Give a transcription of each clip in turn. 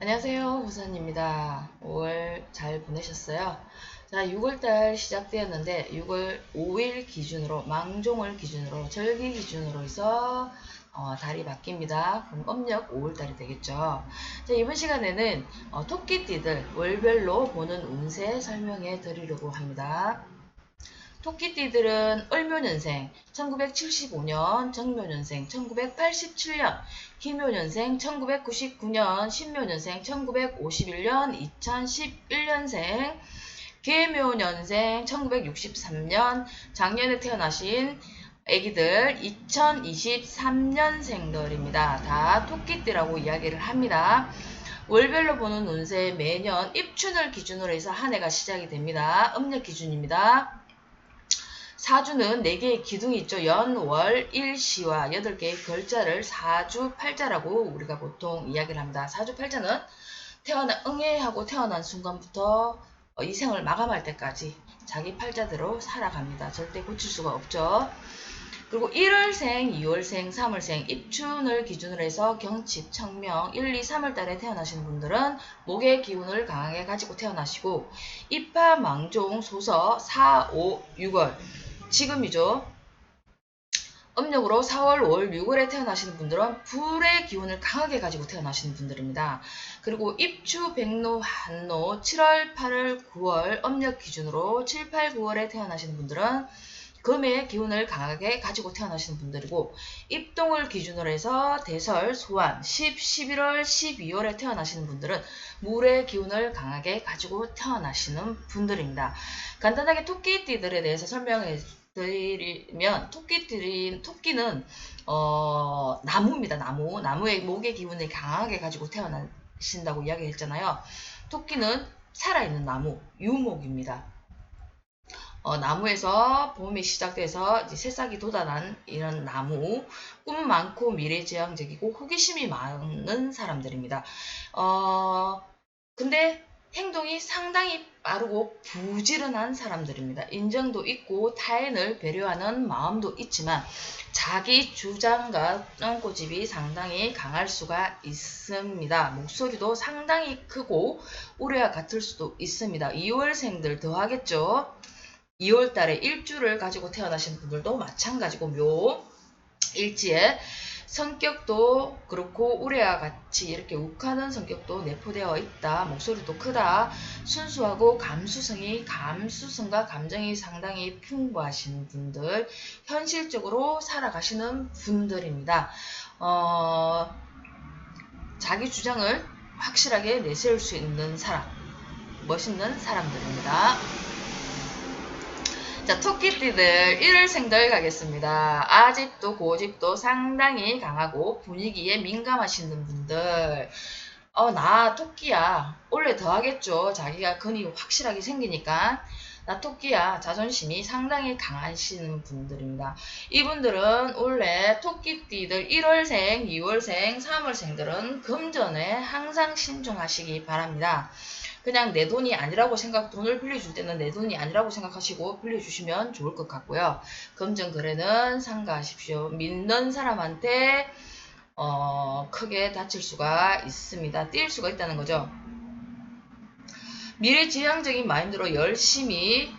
안녕하세요. 부산입니다. 5월 잘 보내셨어요? 자, 6월달 시작되었는데 6월 5일 기준으로 망종을 기준으로 절기 기준으로 해서 달이 바뀝니다. 그럼 음력 5월달이 되겠죠. 자, 이번 시간에는 토끼띠들 월별로 보는 운세 설명해 드리려고 합니다. 토끼띠들은 을묘년생 1975년, 정묘년생 1987년, 기묘년생 1999년, 신묘년생 1951년, 2011년생, 계묘년생 1963년, 작년에 태어나신 애기들 2023년생들입니다. 다 토끼띠라고 이야기를 합니다. 월별로 보는 운세 매년 입춘을 기준으로 해서 한 해가 시작이 됩니다. 음력 기준입니다. 사주는 4개의 기둥이 있죠. 연, 월, 일, 시와 8개의 글자를 사주팔자라고 우리가 보통 이야기를 합니다. 사주팔자는 응애하고 태어난 순간부터 이 생을 마감할 때까지 자기 팔자대로 살아갑니다. 절대 고칠 수가 없죠. 그리고 1월생, 2월생, 3월생, 입춘을 기준으로 해서 경칩, 청명, 1, 2, 3월달에 태어나시는 분들은 목의 기운을 강하게 가지고 태어나시고 입하, 망종, 소서, 4, 5, 6월 지금이죠. 음력으로 4월, 5월, 6월에 태어나시는 분들은 불의 기운을 강하게 가지고 태어나시는 분들입니다. 그리고 입추, 백로, 한로, 7월, 8월, 9월 음력 기준으로 7, 8, 9월에 태어나시는 분들은 금의 기운을 강하게 가지고 태어나시는 분들이고 입동을 기준으로 해서 대설, 소환, 10, 11월, 12월에 태어나시는 분들은 물의 기운을 강하게 가지고 태어나시는 분들입니다. 간단하게 토끼띠들에 대해서 설명해 드리면 토끼는 나무입니다. 나무의 목의 기운을 강하게 가지고 태어나신다고 이야기했잖아요. 토끼는 살아있는 나무, 유목입니다. 나무에서 봄이 시작돼서 이제 새싹이 돋아난 이런 나무, 꿈 많고 미래지향적이고 호기심이 많은 사람들입니다. 근데 행동이 상당히 빠르고 부지런한 사람들입니다. 인정도 있고 타인을 배려하는 마음도 있지만 자기 주장과 똥꼬집이 상당히 강할 수가 있습니다. 목소리도 상당히 크고 우레와 같을 수도 있습니다. 2월생들 더하겠죠. 2월달에 일주를 가지고 태어나신 분들도 마찬가지고 묘 일지에 성격도 그렇고 우레와 같이 이렇게 욱하는 성격도 내포되어 있다. 목소리도 크다. 순수하고 감수성과 감정이 상당히 풍부하신 분들, 현실적으로 살아가시는 분들입니다. 자기 주장을 확실하게 내세울 수 있는 사람, 멋있는 사람들입니다. 자, 토끼띠들 1월생들 가겠습니다. 아집도 고집도 상당히 강하고 분위기에 민감하시는 분들. 나 토끼야. 원래 더 하겠죠. 자기가 근이 확실하게 생기니까. 나 토끼야. 자존심이 상당히 강하시는 분들입니다. 이분들은 원래 토끼띠들 1월생, 2월생, 3월생들은 금전에 항상 신중하시기 바랍니다. 그냥 내 돈이 아니라고 돈을 빌려줄 때는 내 돈이 아니라고 생각하시고 빌려주시면 좋을 것 같고요. 금전 거래는 삼가하십시오. 믿는 사람한테 크게 다칠 수가 있습니다. 뛸 수가 있다는 거죠. 미래지향적인 마인드로 열심히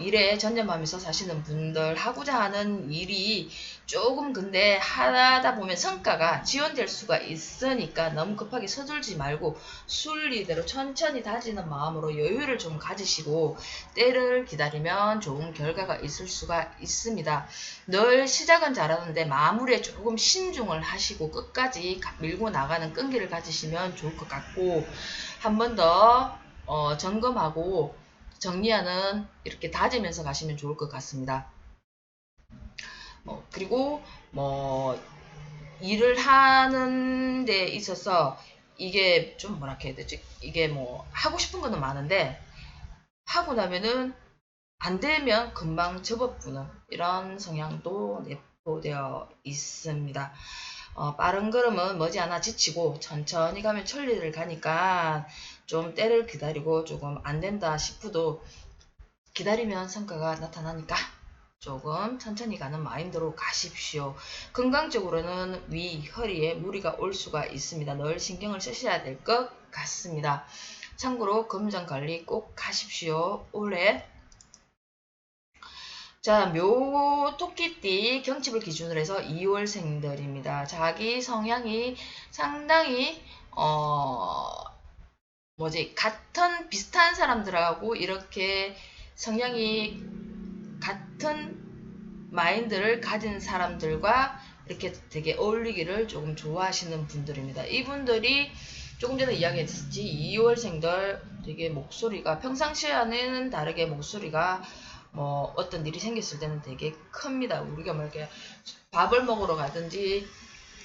일에 전념하면서 사시는 분들, 하고자 하는 일이 조금 근데 하다 보면 성과가 지연될 수가 있으니까 너무 급하게 서둘지 말고 순리대로 천천히 다지는 마음으로 여유를 좀 가지시고 때를 기다리면 좋은 결과가 있을 수가 있습니다. 늘 시작은 잘하는데 마무리에 조금 신중을 하시고 끝까지 밀고 나가는 끈기를 가지시면 좋을 것 같고 한 번 더 점검하고 정리하는 이렇게 다지면서 가시면 좋을 것 같습니다. 그리고 일을 하는 데 있어서 이게 좀 뭐라 해야 되지? 이게 하고 싶은 거는 많은데 하고 나면은 안 되면 금방 접어부는 이런 성향도 내포되어 있습니다. 빠른 걸음은 머지않아 지치고 천천히 가면 천리를 가니까 좀 때를 기다리고 조금 안 된다 싶어도 기다리면 성과가 나타나니까 조금 천천히 가는 마인드로 가십시오. 건강적으로는 위, 허리에 무리가 올 수가 있습니다. 늘 신경을 쓰셔야 될 것 같습니다. 참고로 건강관리 꼭 하십시오. 올해 자, 묘 토끼띠 경칩을 기준으로 해서 2월생들입니다. 자기 성향이 상당히 같은 비슷한 사람들하고 이렇게 성향이 같은 마인드를 가진 사람들과 이렇게 되게 어울리기를 조금 좋아하시는 분들입니다. 이분들이 조금 전에 이야기했듯이 2월생들 되게 목소리가 평상시와는 다르게 목소리가 어떤 일이 생겼을 때는 되게 큽니다. 우리가 뭐 이렇게 밥을 먹으러 가든지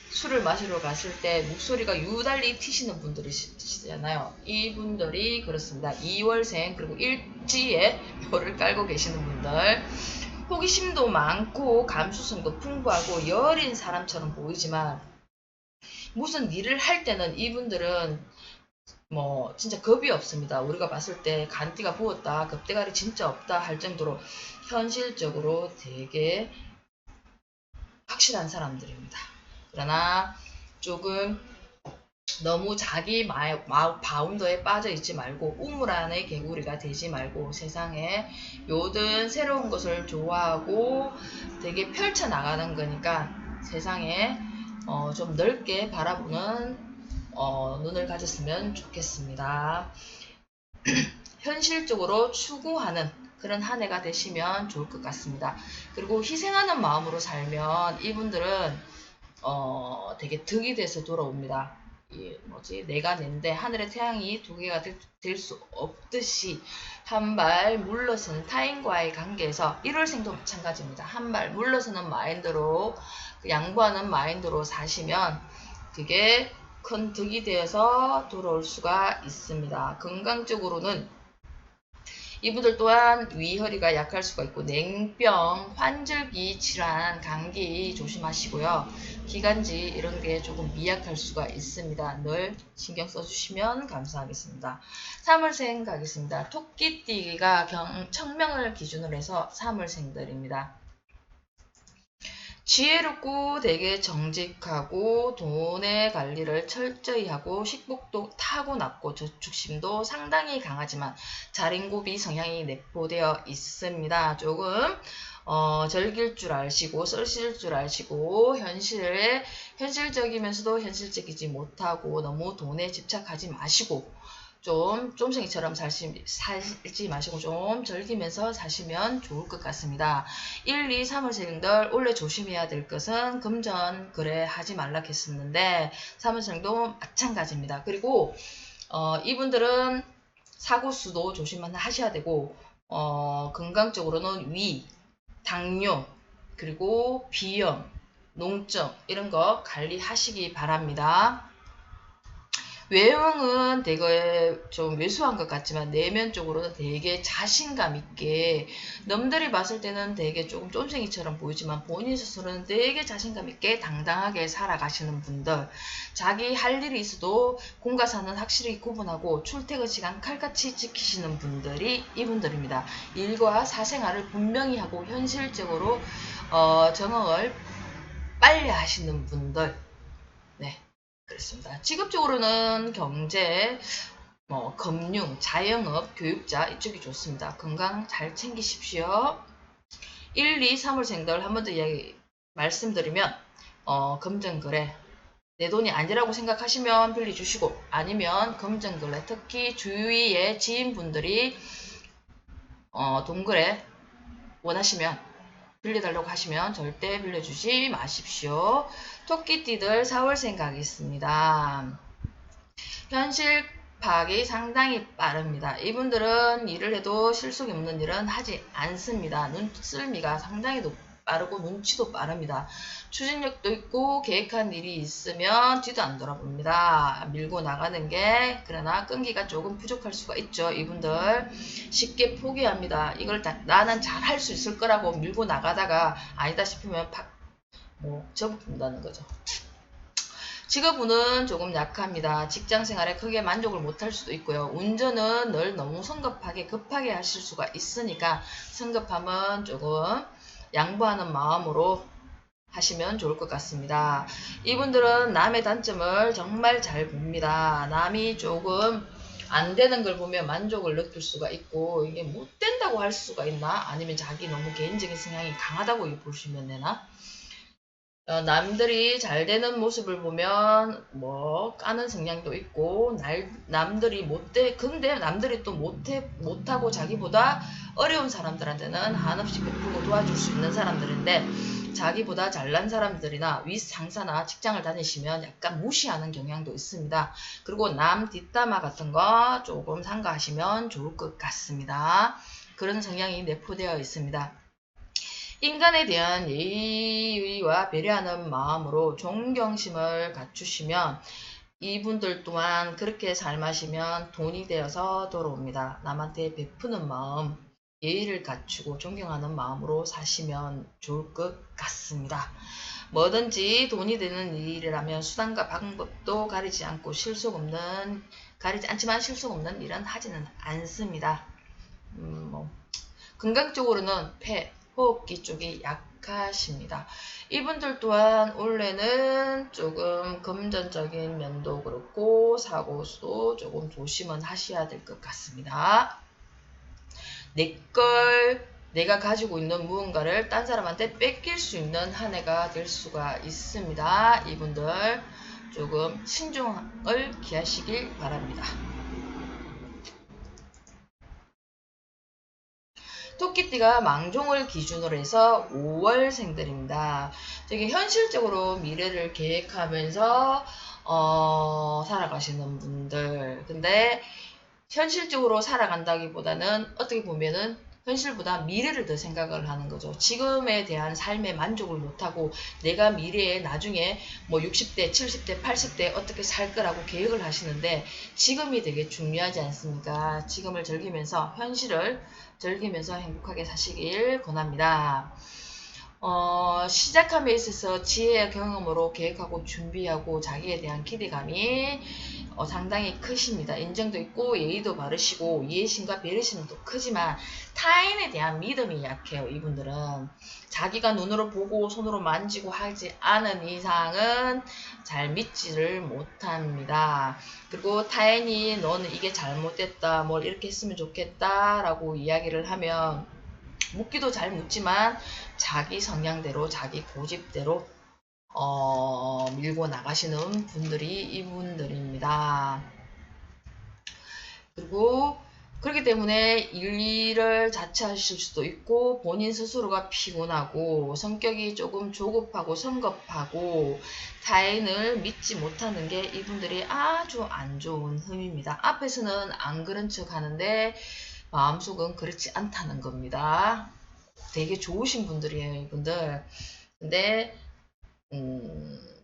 술을 마시러 갔을 때 목소리가 유달리 튀시는 분들이시잖아요. 이분들이 그렇습니다. 2월생 그리고 일지에 묘를 깔고 계시는 분들, 호기심도 많고 감수성도 풍부하고 여린 사람처럼 보이지만 무슨 일을 할 때는 이분들은 진짜 겁이 없습니다. 우리가 봤을 때 간띠가 부었다, 겁대가리 진짜 없다 할 정도로 현실적으로 되게 확실한 사람들입니다. 그러나 조금 너무 자기 바운더에 빠져 있지 말고 우물 안의 개구리가 되지 말고 세상에 모든 새로운 것을 좋아하고 되게 펼쳐나가는 거니까 세상에 좀 넓게 바라보는 눈을 가졌으면 좋겠습니다. 현실적으로 추구하는 그런 한 해가 되시면 좋을 것 같습니다. 그리고 희생하는 마음으로 살면 이분들은 되게 득이 돼서 돌아옵니다. 내가 낸데 하늘의 태양이 두 개가 될 수 없듯이 한 발 물러서는 타인과의 관계에서 1월생도 마찬가지입니다. 한 발 물러서는 마인드로 양보하는 마인드로 사시면 그게 큰 득이 되어서 돌아올 수가 있습니다. 건강적으로는 이분들 또한 위허리가 약할 수가 있고 냉병, 환절기 질환, 감기 조심하시고요. 기관지 이런 게 조금 미약할 수가 있습니다. 늘 신경 써주시면 감사하겠습니다. 3월생 가겠습니다. 토끼띠가 청명을 기준으로 해서 3월생들입니다. 지혜롭고 되게 정직하고 돈의 관리를 철저히 하고 식복도 타고났고 저축심도 상당히 강하지만 자린고비 성향이 내포되어 있습니다. 조금 즐길 줄 아시고 쓰실 줄 아시고 현실적이면서도 현실적이지 못하고 너무 돈에 집착하지 마시고 좀 쫌생이처럼 살지 마시고 좀 즐기면서 사시면 좋을 것 같습니다. 1, 2, 3월생들 원래 조심해야 될 것은 금전 거래하지 말라 했었는데 3월생도 마찬가지입니다. 그리고 이분들은 사고수도 조심하셔야 되고 건강적으로는 위, 당뇨, 그리고 비염, 농증 이런 거 관리하시기 바랍니다. 외형은 되게 좀 왜소한 것 같지만 내면적으로는 되게 자신감 있게 남들이 봤을 때는 되게 조금 쫌생이처럼 보이지만 본인 스스로는 되게 자신감 있게 당당하게 살아가시는 분들, 자기 할 일이 있어도 공과 사는 확실히 구분하고 출퇴근 시간 칼같이 지키시는 분들이 이분들입니다. 일과 사생활을 분명히 하고 현실적으로 정응을 빨리 하시는 분들. 네. 그렇습니다. 직업적으로는 경제, 금융, 자영업, 교육자 이쪽이 좋습니다. 건강 잘 챙기십시오. 1, 2, 3월생들 한 번 더 말씀드리면 금전거래 내 돈이 아니라고 생각하시면 빌려주시고 아니면 금전거래 특히 주위의 지인분들이 돈거래 원하시면 빌려달라고 하시면 절대 빌려주지 마십시오. 토끼띠들 4월생 가겠습니다. 현실 파악이 상당히 빠릅니다. 이분들은 일을 해도 실속이 없는 일은 하지 않습니다. 눈썰미가 상당히 빠르고 눈치도 빠릅니다. 추진력도 있고 계획한 일이 있으면 뒤도 안 돌아봅니다. 밀고 나가는 게 그러나 끈기가 조금 부족할 수가 있죠. 이분들 쉽게 포기합니다. 이걸 나는 잘 할 수 있을 거라고 밀고 나가다가 아니다 싶으면 접어본다는 거죠. 직업운은 조금 약합니다. 직장생활에 크게 만족을 못할 수도 있고요. 운전은 늘 너무 성급하게 급하게 하실 수가 있으니까 성급함은 조금 양보하는 마음으로 하시면 좋을 것 같습니다. 이분들은 남의 단점을 정말 잘 봅니다. 남이 조금 안 되는 걸 보면 만족을 느낄 수가 있고, 이게 못 된다고 할 수가 있나? 아니면 자기 너무 개인적인 성향이 강하다고 보시면 되나? 남들이 잘 되는 모습을 보면 뭐 까는 성향도 있고, 남들이 근데 남들이 또 못하고 자기보다 어려운 사람들한테는 한없이 베풀고 도와줄 수 있는 사람들인데, 자기보다 잘난 사람들이나 윗상사나 직장을 다니시면 약간 무시하는 경향도 있습니다. 그리고 남 뒷담화 같은 거 조금 삼가하시면 좋을 것 같습니다. 그런 성향이 내포되어 있습니다. 인간에 대한 예의와 배려하는 마음으로 존경심을 갖추시면 이분들 또한 그렇게 잘 마시면 돈이 되어서 돌아옵니다. 남한테 베푸는 마음, 예의를 갖추고 존경하는 마음으로 사시면 좋을 것 같습니다. 뭐든지 돈이 되는 일이라면 수단과 방법도 가리지 않지만 실속 없는 일은 하지는 않습니다. 건강적으로는 폐, 호흡기 쪽이 약하십니다. 이분들 또한 올해는 조금 금전적인 면도 그렇고 사고도 조금 조심은 하셔야 될 것 같습니다. 내가 가지고 있는 무언가를 딴 사람한테 뺏길 수 있는 한 해가 될 수가 있습니다. 이분들 조금 신중을 기하시길 바랍니다. 토끼띠가 망종을 기준으로 해서 5월생들입니다. 되게 현실적으로 미래를 계획하면서 살아가시는 분들. 근데 현실적으로 살아간다기보다는 어떻게 보면은 현실보다 미래를 더 생각을 하는 거죠. 지금에 대한 삶에 만족을 못하고 내가 미래에 나중에 뭐 60대, 70대, 80대 어떻게 살 거라고 계획을 하시는데 지금이 되게 중요하지 않습니까? 지금을 즐기면서 현실을 즐기면서 행복하게 사시길 권합니다. 시작함에 있어서 지혜와 경험으로 계획하고 준비하고 자기에 대한 기대감이 상당히 크십니다. 인정도 있고 예의도 바르시고 이해심과 배려심도 크지만 타인에 대한 믿음이 약해요. 이분들은 자기가 눈으로 보고 손으로 만지고 하지 않은 이상은 잘 믿지를 못합니다. 그리고 타인이 너는 이게 잘못됐다, 뭘 이렇게 했으면 좋겠다 라고 이야기를 하면 묻기도 잘 묻지만 자기 성향대로 자기 고집대로 밀고 나가시는 분들이 이분들입니다. 그리고 그렇기 때문에 일을 자처하실 수도 있고 본인 스스로가 피곤하고 성격이 조금 조급하고 성급하고 타인을 믿지 못하는 게 이분들이 아주 안 좋은 흠입니다. 앞에서는 안 그런 척 하는데 마음속은 그렇지 않다는 겁니다. 되게 좋으신 분들이에요, 이분들. 근데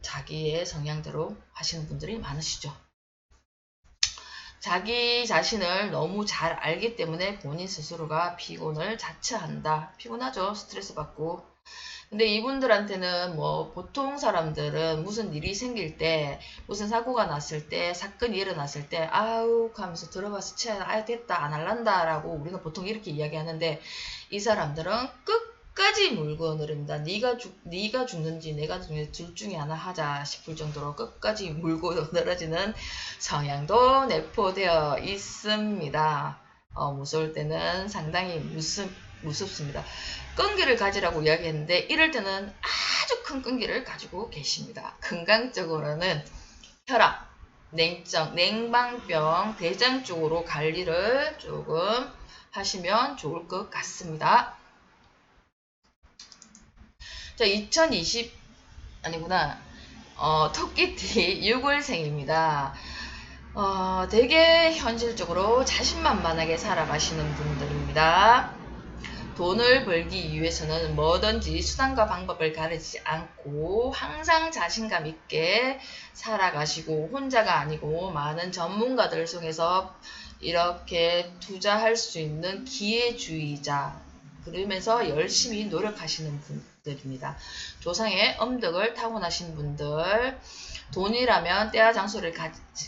자기의 성향대로 하시는 분들이 많으시죠. 자기 자신을 너무 잘 알기 때문에 본인 스스로가 피곤을 자처한다. 피곤하죠. 스트레스 받고. 근데 이분들한테는 뭐 보통 사람들은 무슨 일이 생길 때 무슨 사고가 났을 때 사건이 일어났을 때 아우 하면서 들어봐서 아유 됐다 안 할란다 라고 우리가 보통 이렇게 이야기하는데 이 사람들은 끝까지 물고 늘립니다. 네가 죽는지 내가 죽는지 둘 중에 하나 하자 싶을 정도로 끝까지 물고 늘어지는 성향도 내포되어 있습니다. 무서울 때는 상당히 무섭습니다. 끈기를 가지라고 이야기했는데 이럴 때는 아주 큰 끈기를 가지고 계십니다. 건강적으로는 혈압, 냉증, 냉방병, 대장 쪽으로 관리를 조금 하시면 좋을 것 같습니다. 자, 토끼띠 6월생입니다. 되게 현실적으로 자신만만하게 살아가시는 분들입니다. 돈을 벌기 위해서는 뭐든지 수단과 방법을 가리지 않고 항상 자신감 있게 살아가시고 혼자가 아니고 많은 전문가들 속에서 이렇게 투자할 수 있는 기회주의자 그러면서 열심히 노력하시는 분들 분들입니다. 조상의 엄덕을 타고나신 분들, 돈이라면 때와 장소를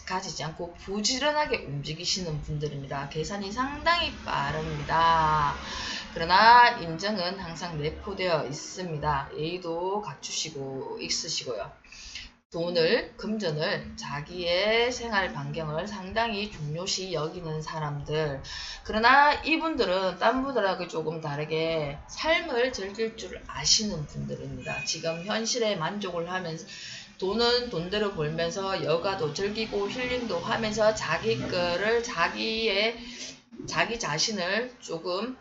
가지지 않고 부지런하게 움직이시는 분들입니다. 계산이 상당히 빠릅니다. 그러나 인정은 항상 내포되어 있습니다. 예의도 갖추시고 있으시고요. 돈을, 금전을, 자기의 생활 반경을 상당히 중요시 여기는 사람들. 그러나 이분들은 딴 분들하고 조금 다르게 삶을 즐길 줄 아시는 분들입니다. 지금 현실에 만족을 하면서 돈은 돈대로 벌면서 여가도 즐기고 힐링도 하면서 자기 거를 자기 자신을 조금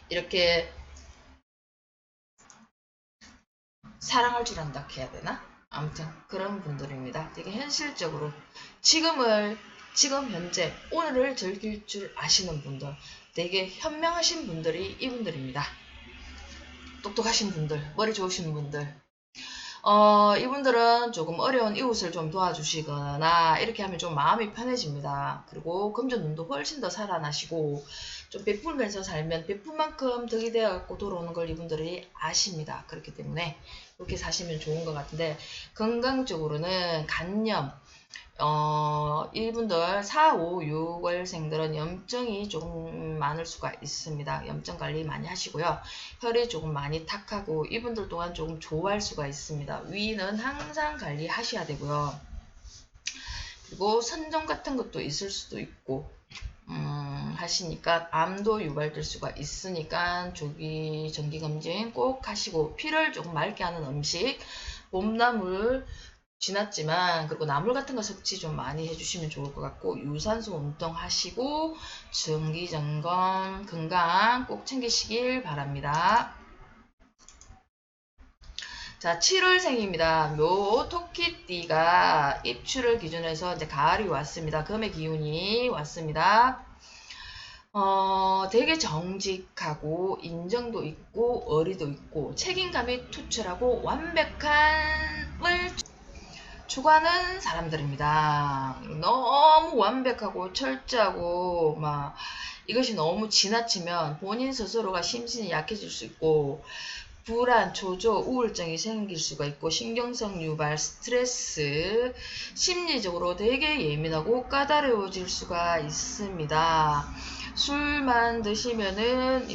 이렇게 사랑할 줄 안다 해야 되나? 아무튼 그런 분들입니다. 되게 현실적으로 지금 현재 오늘을 즐길 줄 아시는 분들, 되게 현명하신 분들이 이분들입니다. 똑똑하신 분들, 머리 좋으신 분들. 이분들은 조금 어려운 이웃을 좀 도와주시거나 이렇게 하면 좀 마음이 편해집니다. 그리고 금전운도 훨씬 더 살아나시고 좀 베풀면서 살면 베푼 만큼 덕이 되어갖고 돌아오는 걸 이분들이 아십니다. 그렇기 때문에 그렇게 사시면 좋은 것 같은데, 건강적으로는 간염, 이분들 4, 5, 6월생들은 염증이 조금 많을 수가 있습니다. 염증 관리 많이 하시고요. 혈이 조금 많이 탁하고 이분들 또한 조금 조할 수가 있습니다. 위는 항상 관리하셔야 되고요. 그리고 선정 같은 것도 있을 수도 있고 하시니까 암도 유발될 수가 있으니까 조기 정기검진 꼭 하시고, 피를 조금 맑게 하는 음식, 봄나물 지났지만 그리고 나물 같은 거 섭취 좀 많이 해주시면 좋을 것 같고, 유산소 운동 하시고 정기점검 건강 꼭 챙기시길 바랍니다. 자, 7월생입니다. 요 토끼띠가 입추를 기준으로 해서 이제 가을이 왔습니다. 금의 기운이 왔습니다. 되게 정직하고 인정도 있고 어리도 있고 책임감이 투철하고 완벽함을 추구하는 사람들입니다. 너무 완벽하고 철저하고 막 이것이 너무 지나치면 본인 스스로가 심신이 약해질 수 있고 불안, 초조, 우울증이 생길 수가 있고 신경성 유발, 스트레스, 심리적으로 되게 예민하고 까다로워질 수가 있습니다. 술만 드시면은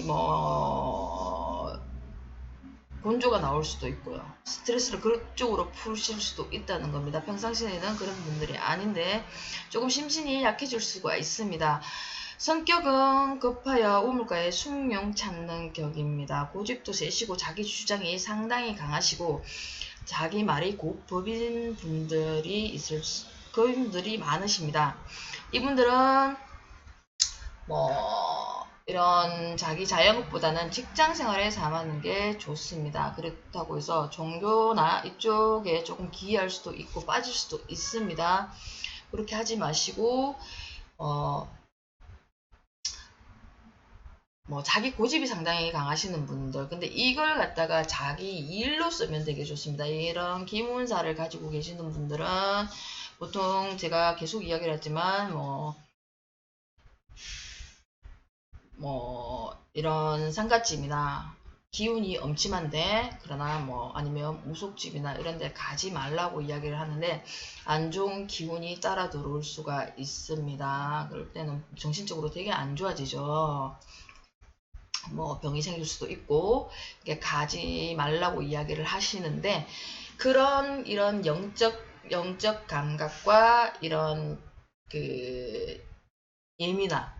곤조가 나올 수도 있고요. 스트레스를 그쪽으로 푸실 수도 있다는 겁니다. 평상시에는 그런 분들이 아닌데 조금 심신이 약해질 수가 있습니다. 성격은 급하여 우물가에 숭늉 찾는 격입니다. 고집도 세시고 자기 주장이 상당히 강하시고 자기 말이 곧 법인 분들이 그분들이 많으십니다. 이분들은 이런 자기 자영업보다는 직장 생활에 sam하는 게 좋습니다. 그렇다고 해서 종교나 이쪽에 조금 기이할 수도 있고 빠질 수도 있습니다. 그렇게 하지 마시고 자기 고집이 상당히 강하시는 분들, 근데 이걸 갖다가 자기 일로 쓰면 되게 좋습니다. 이런 기문사를 가지고 계시는 분들은 보통 제가 계속 이야기를 했지만 이런 상갓집이나 기운이 엄침한데, 그러나 아니면 무속집이나 이런 데 가지 말라고 이야기를 하는데 안 좋은 기운이 따라 들어올 수가 있습니다. 그럴 때는 정신적으로 되게 안 좋아지죠. 병이 생길 수도 있고 가지 말라고 이야기를 하시는데, 이런 영적 감각과 이런 예민함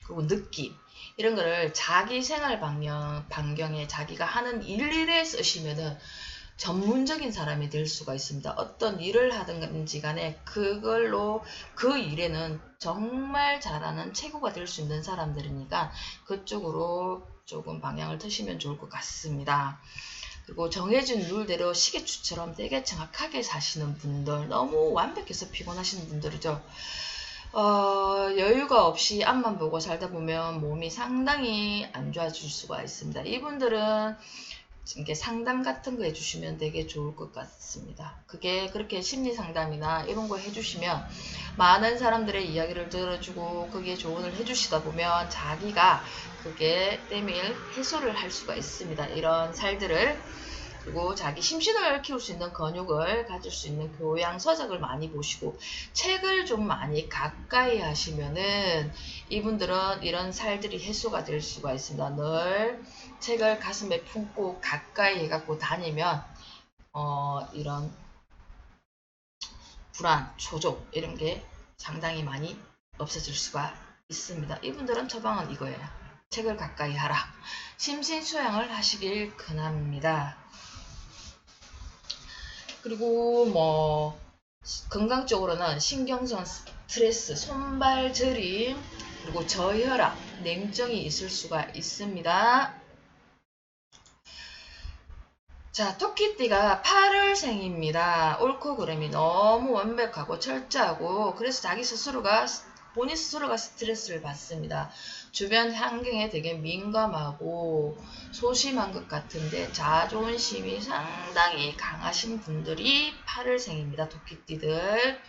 그리고 느낌, 이런 거를 자기 생활 반경에 자기가 하는 일일에 쓰시면은 전문적인 사람이 될 수가 있습니다. 어떤 일을 하든지 간에 그걸로 그 일에는 정말 잘하는 최고가 될 수 있는 사람들이니까 그쪽으로 조금 방향을 트시면 좋을 것 같습니다. 그리고 정해진 룰대로 시계추처럼 되게 정확하게 사시는 분들, 너무 완벽해서 피곤하시는 분들이죠. 여유가 없이 앞만 보고 살다 보면 몸이 상당히 안 좋아질 수가 있습니다. 이분들은 이렇게 상담 같은 거 해주시면 되게 좋을 것 같습니다. 그게 그렇게 심리 상담이나 이런 거 해주시면 많은 사람들의 이야기를 들어주고 그게 조언을 해주시다 보면 자기가 그게 때밀 해소를 할 수가 있습니다. 이런 살들을. 그리고 자기 심신을 키울 수 있는 근육을 가질 수 있는 교양 서적을 많이 보시고 책을 좀 많이 가까이 하시면은 이분들은 이런 살들이 해소가 될 수가 있습니다. 늘 책을 가슴에 품고 가까이 해갖고 다니면 이런 불안, 초조 이런 게 상당히 많이 없어질 수가 있습니다. 이분들은 처방은 이거예요. 책을 가까이 하라. 심신수양을 하시길 권합니다. 그리고 뭐 건강적으로는 신경성 스트레스, 손발 저림, 그리고 저혈압, 냉정이 있을 수가 있습니다. 자, 토끼띠가 8월생입니다. 옳고 그름이 너무 완벽하고 철저하고 그래서 본인 스스로가 스트레스를 받습니다. 주변 환경에 되게 민감하고 소심한 것 같은데 자존심이 상당히 강하신 분들이 8월생입니다. 토끼띠들.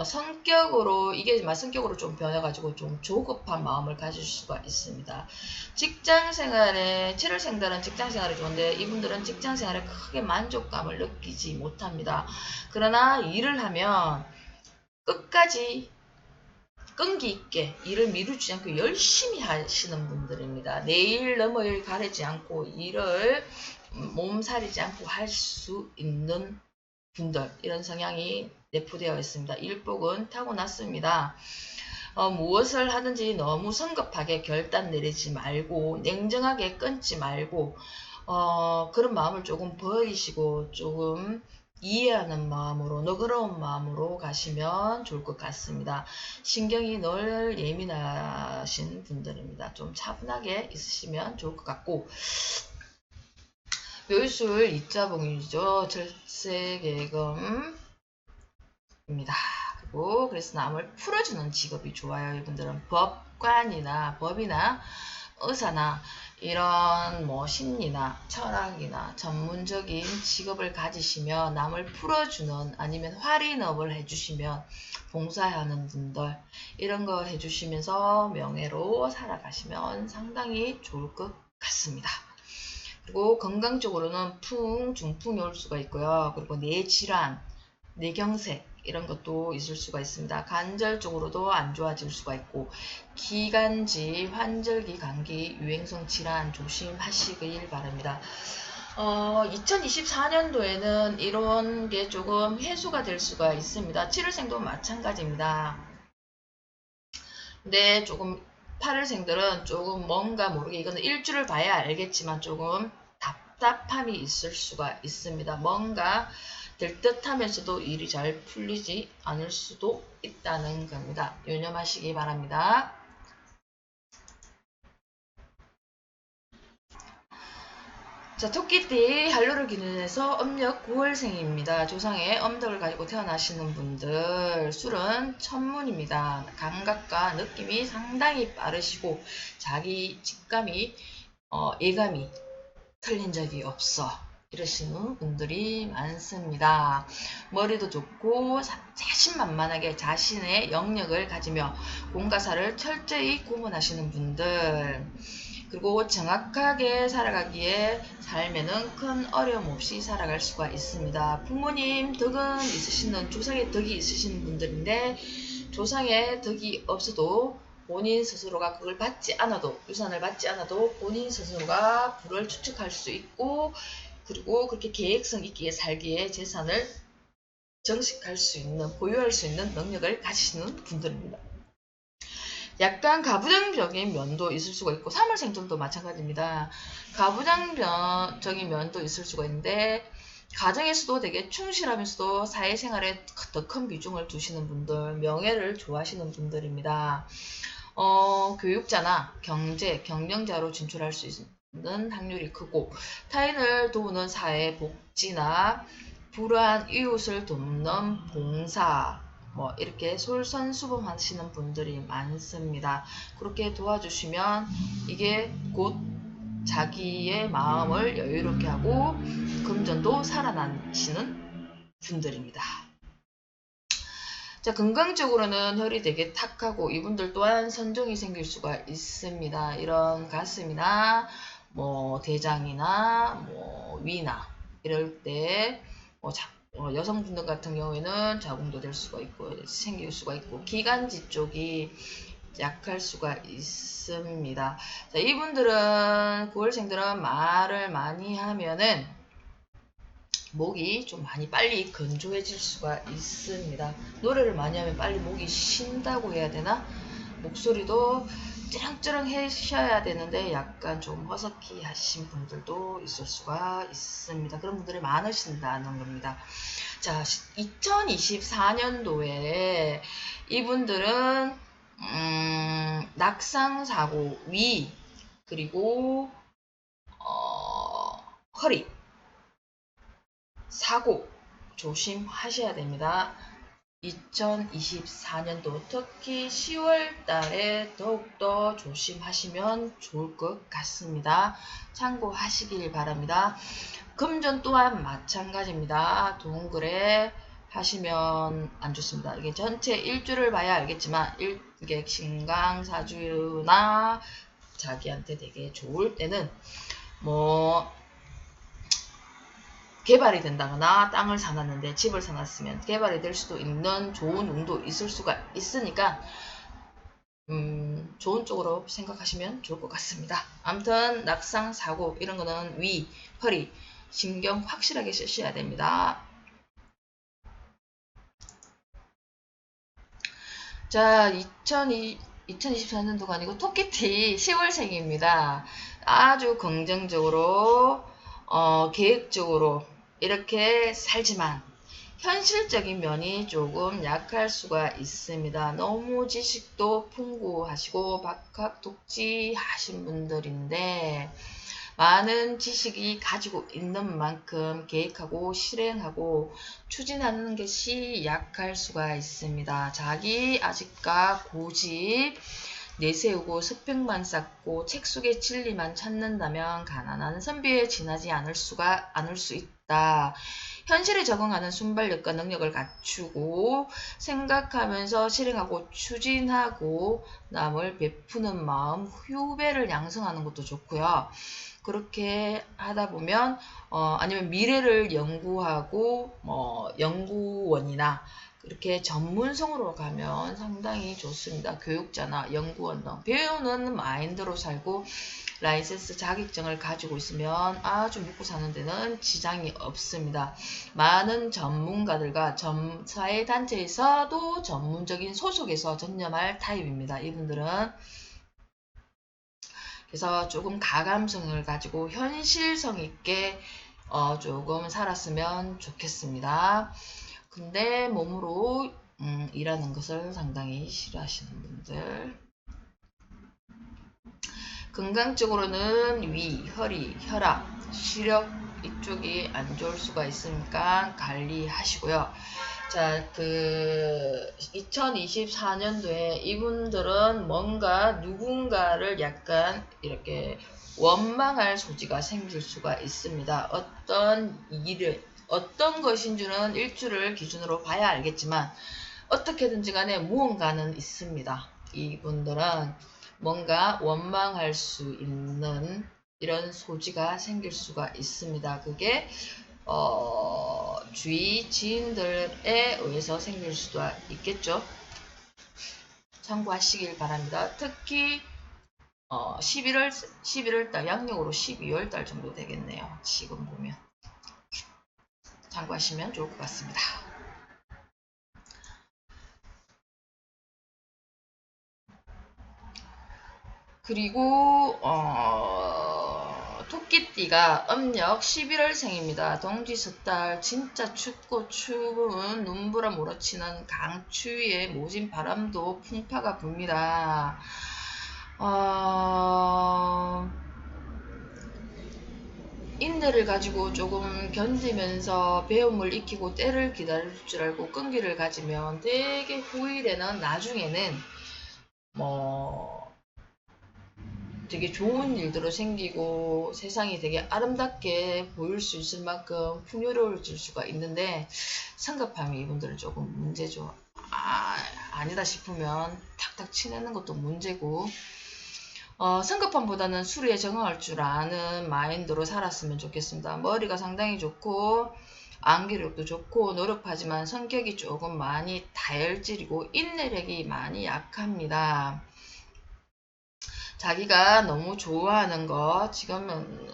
성격으로 성격으로 좀 변해가지고 좀 조급한 마음을 가질 수가 있습니다. 직장생활에 7월생들은 직장생활이 좋은데 이분들은 직장생활에 크게 만족감을 느끼지 못합니다. 그러나 일을 하면 끝까지 끈기 있게 일을 미루지 않고 열심히 하시는 분들입니다. 내일 넘어일 가리지 않고 일을 몸살이지 않고 할 수 있는 분들, 이런 성향이 내포되어 있습니다. 일복은 타고났습니다. 무엇을 하든지 너무 성급하게 결단 내리지 말고 냉정하게 끊지 말고 그런 마음을 조금 버리시고 조금 이해하는 마음으로 너그러운 마음으로 가시면 좋을 것 같습니다. 신경이 늘 예민하신 분들입니다. 좀 차분하게 있으시면 좋을 것 같고 묘술 이자봉이죠. 절세계금입니다. 그리고 그래서 남을 풀어주는 직업이 좋아요. 이분들은 법관이나 법이나 의사나 이런 뭐 심리나 철학이나 전문적인 직업을 가지시면 남을 풀어주는 아니면 활인업을 해주시면 봉사하는 분들 이런 거 해주시면서 명예로 살아가시면 상당히 좋을 것 같습니다. 그리고 건강적으로는 풍, 중풍이 올 수가 있고요. 그리고 뇌질환, 뇌경색 이런 것도 있을 수가 있습니다. 간절 쪽으로도 안 좋아질 수가 있고 기관지, 환절기, 감기, 유행성 질환 조심하시길 바랍니다. 2024년도에는 이런 게 조금 해소가 될 수가 있습니다. 7월생도 마찬가지입니다. 근데 조금 8월생들은 조금 뭔가 모르게 이거는 일주를 봐야 알겠지만 조금 답답함이 있을 수가 있습니다. 뭔가 될 듯하면서도 일이 잘 풀리지 않을 수도 있다는 겁니다. 유념하시기 바랍니다. 자, 토끼띠 한로를 기준해서 음력 9월생입니다. 조상의 엄덕을 가지고 태어나시는 분들 술은 천문입니다. 감각과 느낌이 상당히 빠르시고 자기 직감이 예감이 틀린 적이 없어 이러시는 분들이 많습니다. 머리도 좋고 자신만만하게 자신의 영역을 가지며 공과사를 철저히 구분하시는 분들 그리고 정확하게 살아가기에 삶에는 큰 어려움 없이 살아갈 수가 있습니다. 부모님 덕은 있으시는 조상의 덕이 있으신 분들인데 조상의 덕이 없어도 본인 스스로가 그걸 받지 않아도 유산을 받지 않아도 본인 스스로가 부를 추측할 수 있고 그리고 그렇게 계획성 있게 살기에 재산을 정식할 수 있는 보유할 수 있는 능력을 가지시는 분들입니다. 약간 가부장적인 면도 있을 수가 있고 3월 생존도 마찬가지입니다. 가부장적인 면도 있을 수가 있는데 가정에서도 되게 충실하면서도 사회생활에 더 큰 비중을 두시는 분들, 명예를 좋아하시는 분들입니다. 교육자나 경영자로 진출할 수 있는 확률이 크고 타인을 도우는 사회 복지나 불우한 이웃을 돕는 봉사 뭐 이렇게 솔선수범하시는 분들이 많습니다. 그렇게 도와주시면 이게 곧 자기의 마음을 여유롭게 하고 금전도 살아나시는 분들입니다. 자, 건강적으로는 혈이 되게 탁하고 이분들 또한 선종이 생길 수가 있습니다. 이런 가슴이나 뭐 대장이나 뭐 위나 이럴 때 여성분들 같은 경우에는 자궁도 될 수가 있고 생길 수가 있고 기관지 쪽이 약할 수가 있습니다. 자, 이분들은 9월생들은 말을 많이 하면은 목이 좀 많이 빨리 건조해질 수가 있습니다. 노래를 많이 하면 빨리 목이 쉰다고 해야 되나? 목소리도 찌렁찌렁 하셔야 되는데 약간 좀 허석히 하신 분들도 있을 수가 있습니다. 그런 분들이 많으신다는 겁니다. 자, 2024년도에 이분들은 낙상사고, 위, 그리고 허리, 사고 조심하셔야 됩니다. 2024년도 특히 10월 달에 더욱더 조심하시면 좋을 것 같습니다. 참고하시길 바랍니다. 금전 또한 마찬가지입니다. 동그래 하시면 안 좋습니다. 이게 전체 일주를 봐야 알겠지만 이게 신강사주나 자기한테 되게 좋을 때는 뭐 개발이 된다거나 땅을 사놨는데 집을 사놨으면 개발이 될 수도 있는 좋은 운도 있을 수가 있으니까 좋은 쪽으로 생각하시면 좋을 것 같습니다. 아무튼 낙상, 사고 이런 거는 위, 허리, 신경 확실하게 쓰셔야 됩니다. 자, 2024년도가 아니고 토끼띠 10월생입니다. 아주 긍정적으로 계획적으로 이렇게 살지만 현실적인 면이 조금 약할 수가 있습니다. 너무 지식도 풍부하시고 박학독지하신 분들인데 많은 지식이 가지고 있는 만큼 계획하고 실행하고 추진하는 것이 약할 수가 있습니다. 자기 아직까 고집 내세우고 스펙만 쌓고 책 속의 진리만 찾는다면 가난한 선비에 지나지 않을 수 있다. 현실에 적응하는 순발력과 능력을 갖추고 생각하면서 실행하고 추진하고 남을 베푸는 마음, 후배를 양성하는 것도 좋고요. 그렇게 하다 보면 아니면 미래를 연구하고 연구원이나 이렇게 전문성으로 가면 상당히 좋습니다. 교육자나 연구원 등 배우는 마인드로 살고 라이센스 자격증을 가지고 있으면 아주 먹고 사는 데는 지장이 없습니다. 많은 전문가들과 사회단체에서도 전문적인 소속에서 전념할 타입입니다. 이분들은 그래서 조금 가감성을 가지고 현실성 있게 조금 살았으면 좋겠습니다. 근데 몸으로 일하는 것을 상당히 싫어하시는 분들. 건강적으로는 위, 허리, 혈압, 시력 이쪽이 안 좋을 수가 있으니까 관리하시고요. 자, 2024년도에 이분들은 뭔가 누군가를 약간 이렇게 원망할 소지가 생길 수가 있습니다. 어떤 것인지는 일주를 기준으로 봐야 알겠지만 어떻게든지 간에 무언가는 있습니다. 이분들은 뭔가 원망할 수 있는 이런 소지가 생길 수가 있습니다. 그게 주위 지인들에 의해서 생길 수도 있겠죠. 참고하시길 바랍니다. 특히 11월달 양력으로 12월달 정도 되겠네요. 지금 보면 참고하시면 좋을 것 같습니다. 그리고 토끼띠가 음력 11월생입니다. 동지섣달 진짜 춥고 추운 눈보라 몰아치는 강추위에 모진 바람도 풍파가 붑니다. 인내를 가지고 조금 견디면서 배움을 익히고 때를 기다릴 줄 알고 끈기를 가지면 되게 후일에는 나중에는 되게 좋은 일들로 생기고 세상이 되게 아름답게 보일 수 있을 만큼 풍요로워질 수가 있는데 성급함이 이분들은 조금 문제죠. 아니다 싶으면 탁탁 치내는 것도 문제고 성급함보다는 수리에 적응할 줄 아는 마인드로 살았으면 좋겠습니다. 머리가 상당히 좋고 암기력도 좋고 노력하지만 성격이 조금 많이 다혈질이고 인내력이 많이 약합니다. 자기가 너무 좋아하는 거, 지금은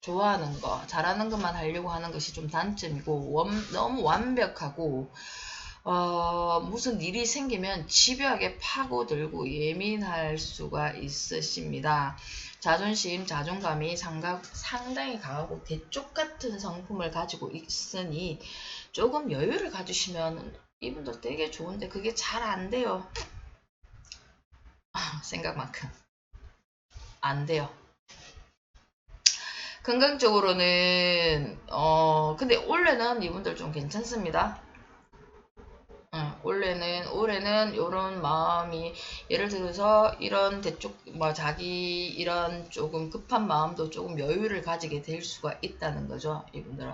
좋아하는 거, 잘하는 것만 하려고 하는 것이 좀 단점이고 너무 완벽하고 무슨 일이 생기면 집요하게 파고들고 예민할 수가 있으십니다. 자존심, 자존감이 상당히 강하고 대쪽 같은 성품을 가지고 있으니 조금 여유를 가지시면 이분들 되게 좋은데 그게 잘 안 돼요. 생각만큼 안 돼요. 건강적으로는 근데 올해는 이분들 좀 괜찮습니다. 올해는 이런 마음이 예를 들어서 이런 대쪽 자기 이런 조금 급한 마음도 조금 여유를 가지게 될 수가 있다는 거죠. 이분들은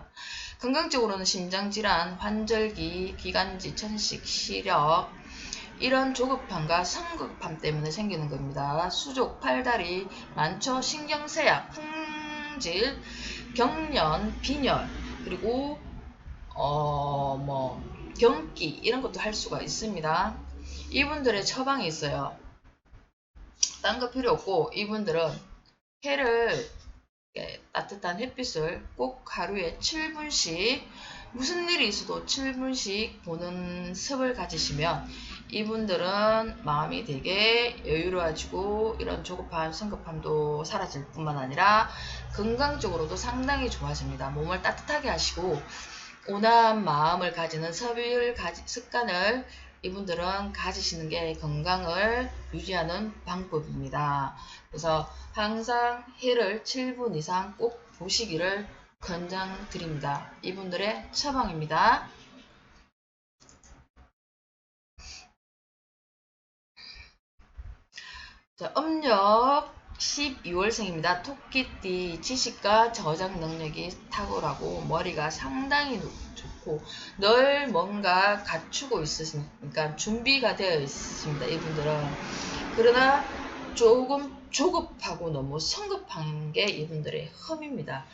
건강적으로는 심장질환, 환절기, 기관지, 천식, 시력 이런 조급함과 성급함 때문에 생기는 겁니다. 수족, 팔다리, 만초, 신경쇠약, 풍질, 경련, 빈혈 그리고 경기 이런 것도 할 수가 있습니다. 이분들의 처방이 있어요. 딴 거 필요 없고 이분들은 해를 따뜻한 햇빛을 꼭 하루에 7분씩 무슨 일이 있어도 7분씩 보는 습을 가지시면 이분들은 마음이 되게 여유로워지고 이런 조급함, 성급함도 사라질 뿐만 아니라 건강적으로도 상당히 좋아집니다. 몸을 따뜻하게 하시고 온화한 마음을 가지는 습관을 이분들은 가지시는 게 건강을 유지하는 방법입니다. 그래서 항상 해를 7분 이상 꼭 보시기를 권장드립니다. 이분들의 처방입니다. 자, 음력 12월생입니다. 토끼띠 지식과 저장 능력이 탁월하고 머리가 상당히 좋고 늘 뭔가 갖추고 있으니까 준비가 되어 있습니다. 이분들은 그러나 조금 조급하고 너무 성급한 게 이분들의 흠입니다.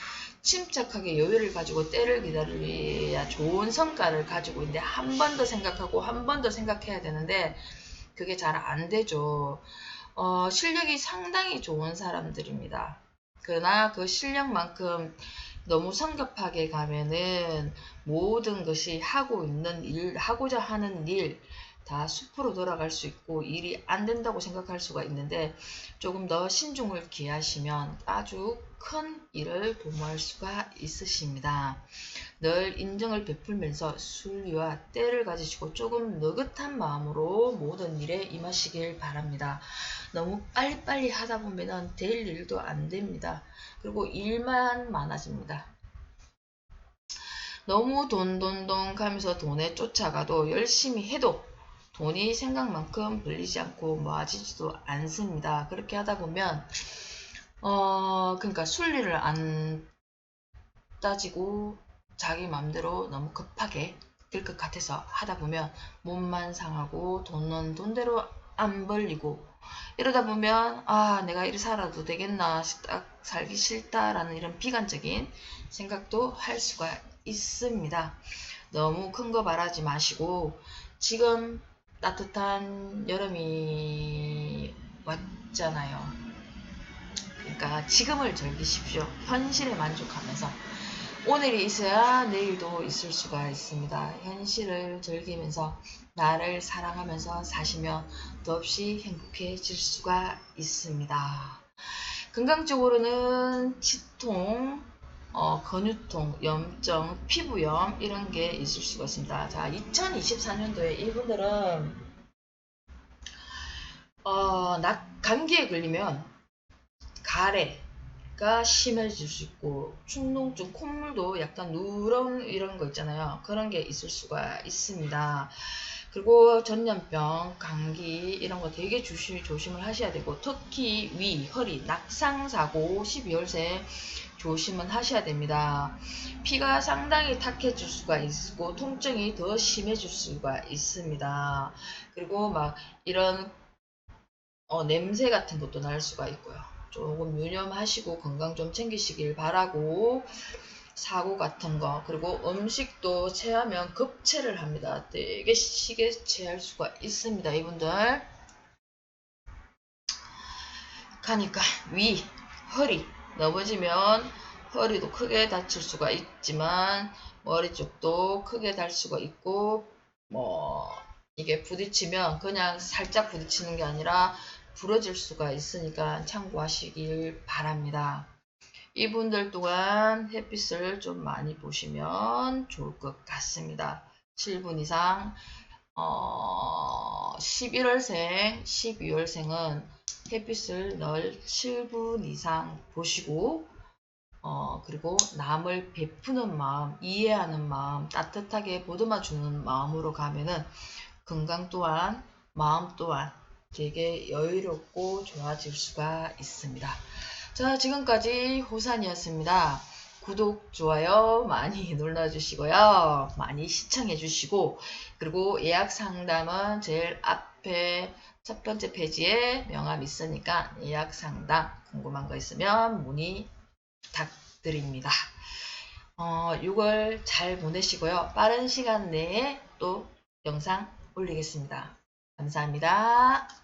침착하게 여유를 가지고 때를 기다려야 좋은 성과를 가지고 있는데 한 번 더 생각하고 한 번 더 생각해야 되는데 그게 잘 안 되죠. 실력이 상당히 좋은 사람들입니다. 그러나 그 실력만큼 너무 성급하게 가면은 모든 것이 하고자 하는 일 다 숲으로 돌아갈 수 있고 일이 안 된다고 생각할 수가 있는데 조금 더 신중을 기하시면 아주 큰 일을 도모할 수가 있으십니다. 늘 인정을 베풀면서 순리와 때를 가지시고 조금 느긋한 마음으로 모든 일에 임하시길 바랍니다. 너무 빨리빨리 하다 보면 될 일도 안 됩니다. 그리고 일만 많아집니다. 너무 돈 하면서 돈에 쫓아가도 열심히 해도 돈이 생각만큼 불리지 않고 모아지지도 않습니다. 그렇게 하다 보면 그러니까 순리를 안 따지고 자기 맘대로 너무 급하게 될 것 같아서 하다 보면 몸만 상하고 돈은 돈대로 안 벌리고 이러다 보면 내가 이리 살아도 되겠나 살기 싫다라는 이런 비관적인 생각도 할 수가 있습니다. 너무 큰 거 바라지 마시고 지금 따뜻한 여름이 왔잖아요. 그러니까 지금을 즐기십시오. 현실에 만족하면서 오늘이 있어야 내일도 있을 수가 있습니다. 현실을 즐기면서 나를 사랑하면서 사시면 더없이 행복해질 수가 있습니다. 건강적으로는 치통, 근육통, 염증, 피부염 이런 게 있을 수가 있습니다. 자, 2024년도에 이분들은 감기에 걸리면 가래가 심해질 수 있고 충농증, 콧물도 약간 누런 이런 거 있잖아요. 그런 게 있을 수가 있습니다. 그리고 전염병, 감기 이런 거 되게 조심을 하셔야 되고 특히 위, 허리, 낙상사고 12월생 조심은 하셔야 됩니다. 피가 상당히 탁해질 수가 있고 통증이 더 심해질 수가 있습니다. 그리고 막 이런 냄새 같은 것도 날 수가 있고요. 조금 유념하시고 건강 좀 챙기시길 바라고 사고 같은 거 그리고 음식도 체하면 급체를 합니다. 되게 시게 체할 수가 있습니다. 이분들 가니까 위, 허리 넘어지면 허리도 크게 다칠 수가 있지만 머리 쪽도 크게 달 수가 있고 이게 부딪히면 그냥 살짝 부딪히는 게 아니라 부러질 수가 있으니까 참고하시길 바랍니다. 이분들 또한 햇빛을 좀 많이 보시면 좋을 것 같습니다. 7분 이상 11월생, 12월생은 햇빛을 늘 7분 이상 보시고 그리고 남을 베푸는 마음, 이해하는 마음, 따뜻하게 보듬어주는 마음으로 가면은 건강 또한 마음 또한 되게 여유롭고 좋아질 수가 있습니다. 자, 지금까지 호산이었습니다. 구독, 좋아요 많이 눌러주시고요. 많이 시청해주시고 그리고 예약 상담은 제일 앞에 첫 번째 페이지에 명함 있으니까 예약 상담 궁금한 거 있으면 문의 부탁드립니다. 6월 잘 보내시고요. 빠른 시간 내에 또 영상 올리겠습니다. 감사합니다.